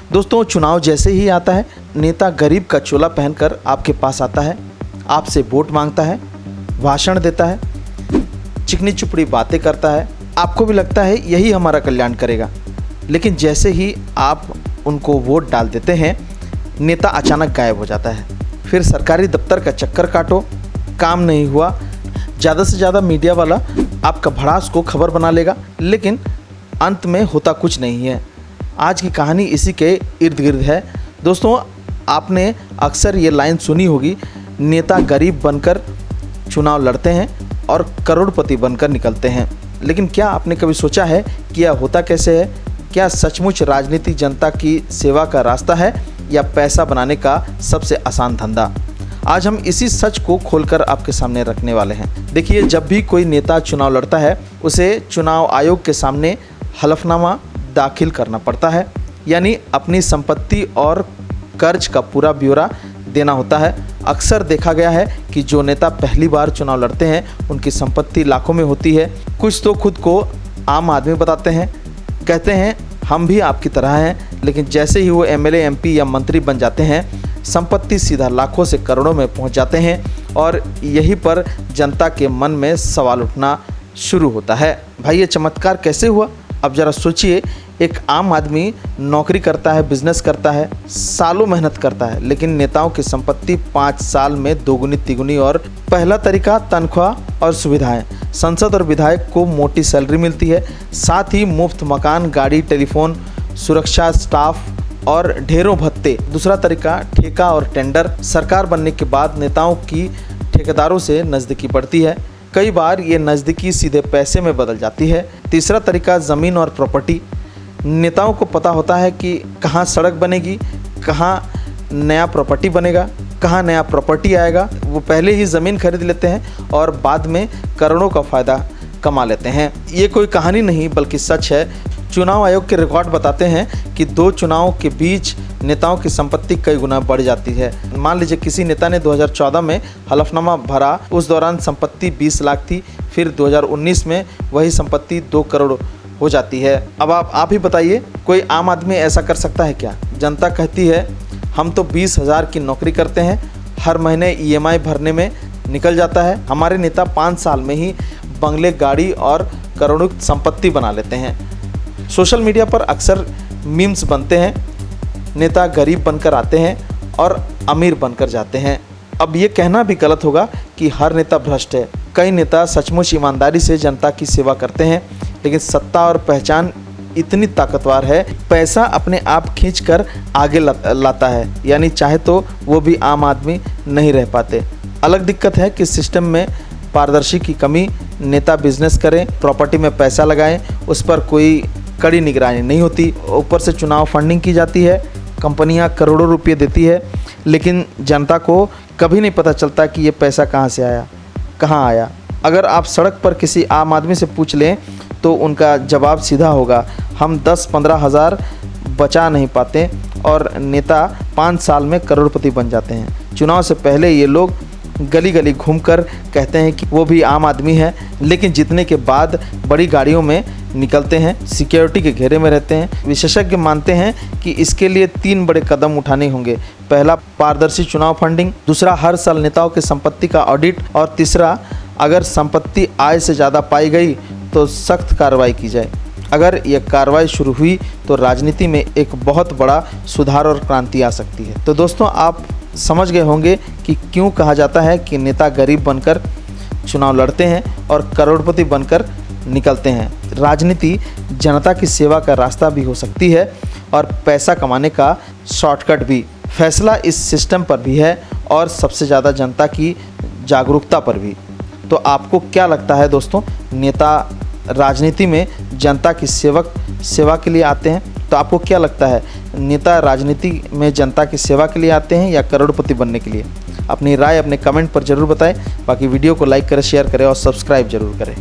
दोस्तों, चुनाव जैसे ही आता है, नेता गरीब का चोला पहनकर आपके पास आता है, आपसे वोट मांगता है, भाषण देता है, चिकनी चुपड़ी बातें करता है। आपको भी लगता है यही हमारा कल्याण करेगा, लेकिन जैसे ही आप उनको वोट डाल देते हैं, नेता अचानक गायब हो जाता है। फिर सरकारी दफ्तर का चक्कर काटो, काम नहीं हुआ, ज़्यादा से ज़्यादा मीडिया वाला आपका भड़ास को खबर बना लेगा, लेकिन अंत में होता कुछ नहीं है। आज की कहानी इसी के इर्द गिर्द है। दोस्तों, आपने अक्सर ये लाइन सुनी होगी, नेता गरीब बनकर चुनाव लड़ते हैं और करोड़पति बनकर निकलते हैं। लेकिन क्या आपने कभी सोचा है कि यह होता कैसे है? क्या सचमुच राजनीति जनता की सेवा का रास्ता है या पैसा बनाने का सबसे आसान धंधा? आज हम इसी सच को खोलकर आपके सामने रखने वाले हैं। देखिए, जब भी कोई नेता चुनाव लड़ता है, उसे चुनाव आयोग के सामने हलफनामा दाखिल करना पड़ता है, यानी अपनी संपत्ति और कर्ज का पूरा ब्यौरा देना होता है। अक्सर देखा गया है कि जो नेता पहली बार चुनाव लड़ते हैं, उनकी संपत्ति लाखों में होती है। कुछ तो खुद को आम आदमी बताते हैं, कहते हैं हम भी आपकी तरह हैं, लेकिन जैसे ही वो एमएलए, एमपी या मंत्री बन जाते हैं, संपत्ति सीधा लाखों से करोड़ों में पहुंच जाते हैं और यहीं पर जनता के मन में सवाल उठना शुरू होता है। भाई, ये चमत्कार कैसे हुआ? अब ज़रा सोचिए, एक आम आदमी नौकरी करता है, बिजनेस करता है, सालों मेहनत करता है, लेकिन नेताओं की संपत्ति 5 साल में दोगुनी तिगुनी। और पहला तरीका, तनख्वाह और सुविधाएं। संसद और विधायक को मोटी सैलरी मिलती है, साथ ही मुफ्त मकान, गाड़ी, टेलीफोन, सुरक्षा स्टाफ और ढेरों भत्ते। दूसरा तरीका, ठेका और टेंडर। सरकार बनने के बाद नेताओं की ठेकेदारों से नज़दीकी बढ़ती है, कई बार ये नज़दीकी सीधे पैसे में बदल जाती है। तीसरा तरीका, ज़मीन और प्रॉपर्टी। नेताओं को पता होता है कि कहाँ सड़क बनेगी, कहाँ नया प्रॉपर्टी बनेगा, कहाँ नया प्रॉपर्टी आएगा। वो पहले ही ज़मीन खरीद लेते हैं और बाद में करोड़ों का फ़ायदा कमा लेते हैं। ये कोई कहानी नहीं बल्कि सच है। चुनाव आयोग के रिकॉर्ड बताते हैं कि 2 चुनावों के बीच नेताओं की संपत्ति कई गुना बढ़ जाती है। मान लीजिए किसी नेता ने 2014 में हलफनामा भरा, उस दौरान संपत्ति 20 लाख थी, फिर 2019 में वही संपत्ति 2 करोड़ हो जाती है। अब आप ही बताइए, कोई आम आदमी ऐसा कर सकता है क्या? जनता कहती है हम तो 20,000 की नौकरी करते हैं, हर महीने EMI भरने में निकल जाता है, हमारे नेता 5 साल में ही बंगले, गाड़ी और करोड़ों संपत्ति बना लेते हैं। सोशल मीडिया पर अक्सर मीम्स बनते हैं, नेता गरीब बनकर आते हैं और अमीर बनकर जाते हैं। अब ये कहना भी गलत होगा कि हर नेता भ्रष्ट है। कई नेता सचमुच ईमानदारी से जनता की सेवा करते हैं, लेकिन सत्ता और पहचान इतनी ताकतवर है, पैसा अपने आप खींचकर आगे लाता है, यानी चाहे तो वो भी आम आदमी नहीं रह पाते। अलग दिक्कत है कि सिस्टम में पारदर्शी की कमी। नेता बिजनेस करें, प्रॉपर्टी में पैसा लगाएं, उस पर कोई कड़ी निगरानी नहीं होती। ऊपर से चुनाव फंडिंग की जाती है, कंपनियां करोड़ों रुपये देती है, लेकिन जनता को कभी नहीं पता चलता कि ये पैसा कहाँ से आया, कहाँ आया। अगर आप सड़क पर किसी आम आदमी से पूछ लें तो उनका जवाब सीधा होगा, हम 10-15 हज़ार बचा नहीं पाते और नेता 5 साल में करोड़पति बन जाते हैं। चुनाव से पहले ये लोग गली गली घूमकर कहते हैं कि वो भी आम आदमी है, लेकिन जीतने के बाद बड़ी गाड़ियों में निकलते हैं, सिक्योरिटी के घेरे में रहते हैं। विशेषज्ञ मानते हैं कि इसके लिए 3 बड़े कदम उठाने होंगे। पहला, पारदर्शी चुनाव फंडिंग। दूसरा, हर साल नेताओं की संपत्ति का ऑडिट। और तीसरा, अगर संपत्ति आय से ज़्यादा पाई गई तो सख्त कार्रवाई की जाए। अगर यह कार्रवाई शुरू हुई तो राजनीति में एक बहुत बड़ा सुधार और क्रांति आ सकती है। तो दोस्तों, आप समझ गए होंगे कि क्यों कहा जाता है कि नेता गरीब बनकर चुनाव लड़ते हैं और करोड़पति बनकर निकलते हैं। राजनीति जनता की सेवा का रास्ता भी हो सकती है और पैसा कमाने का शॉर्टकट भी। फैसला इस सिस्टम पर भी है और सबसे ज़्यादा जनता की जागरूकता पर भी। तो आपको क्या लगता है दोस्तों, नेता राजनीति में जनता की सेवा के लिए आते हैं? तो आपको क्या लगता है, नेता राजनीति में जनता की सेवा के लिए आते हैं या करोड़पति बनने के लिए? अपनी राय अपने कमेंट पर ज़रूर बताएं। बाकी वीडियो को लाइक करें, शेयर करें और सब्सक्राइब ज़रूर करें।